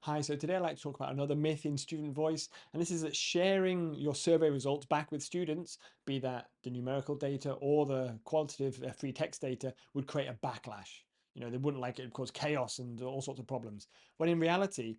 Hi, so today I'd like to talk about another myth in student voice, and this is that sharing your survey results back with students, be that the numerical data or the qualitative free text data, would create a backlash. They wouldn't like it, it would cause chaos and all sorts of problems. When in reality,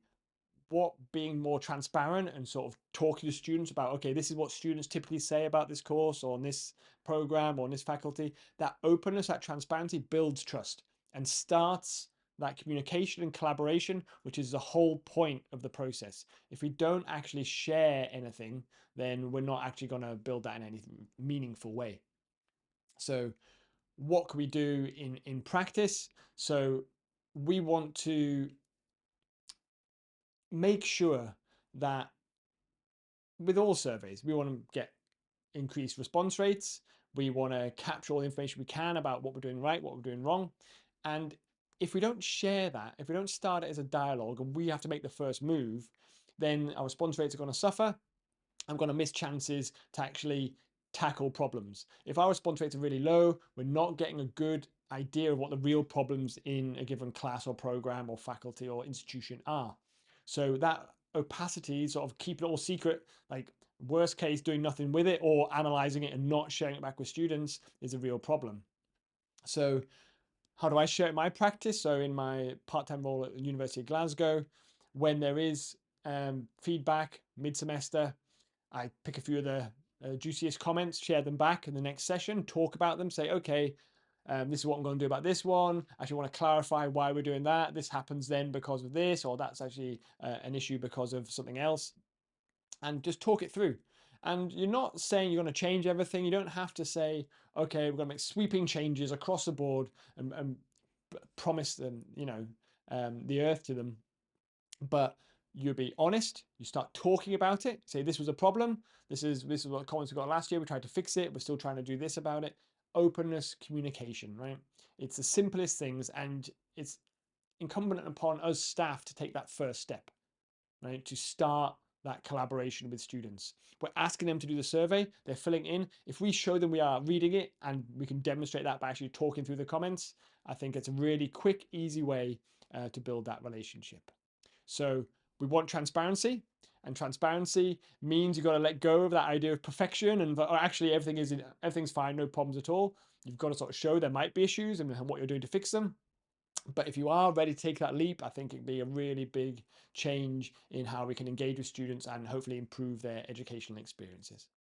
what being more transparent and sort of talking to students about, okay, this is what students typically say about this course or on this program or on this faculty, that openness, that transparency builds trust and starts that communication and collaboration, which is the whole point of the process. If we don't actually share anything, then we're not actually going to build that in any meaningful way. So what can we do in practice? So we want to make sure that with all surveys, we want to get increased response rates. We want to capture all the information we can about what we're doing right, what we're doing wrong. And if we don't share that, if we don't start it as a dialogue and we have to make the first move, then our response rates are going to suffer. I'm going to miss chances to actually tackle problems. If our response rates are really low, we're not getting a good idea of what the real problems in a given class or program or faculty or institution are. So that opacity, sort of keep it all secret, like worst case, doing nothing with it or analyzing it and not sharing it back with students, is a real problem. So how do I share it in my practice? So in my part-time role at the University of Glasgow, when there is feedback mid-semester, I pick a few of the juiciest comments, share them back in the next session, talk about them, say, okay, this is what I'm going to do about this one. I actually want to clarify why we're doing that. This happens then because of this, or that's actually an issue because of something else. And just talk it through. And you're not saying you're going to change everything. You don't have to say, okay, we're going to make sweeping changes across the board and promise them, the earth to them. But you be honest, you start talking about it, say this was a problem, this is what comments we got last year, we tried to fix it, we're still trying to do this about it. Openness, communication, right? It's the simplest things, and it's incumbent upon us staff to take that first step, right? To start that collaboration with students. We're asking them to do the survey, they're filling in. If we show them we are reading it and we can demonstrate that by actually talking through the comments, I think it's a really quick, easy way to build that relationship. So we want transparency, and transparency means you've got to let go of that idea of perfection and actually everything's fine, no problems at all. You've got to sort of show there might be issues and what you're doing to fix them. But if you are ready to take that leap, I think it'd be a really big change in how we can engage with students and hopefully improve their educational experiences.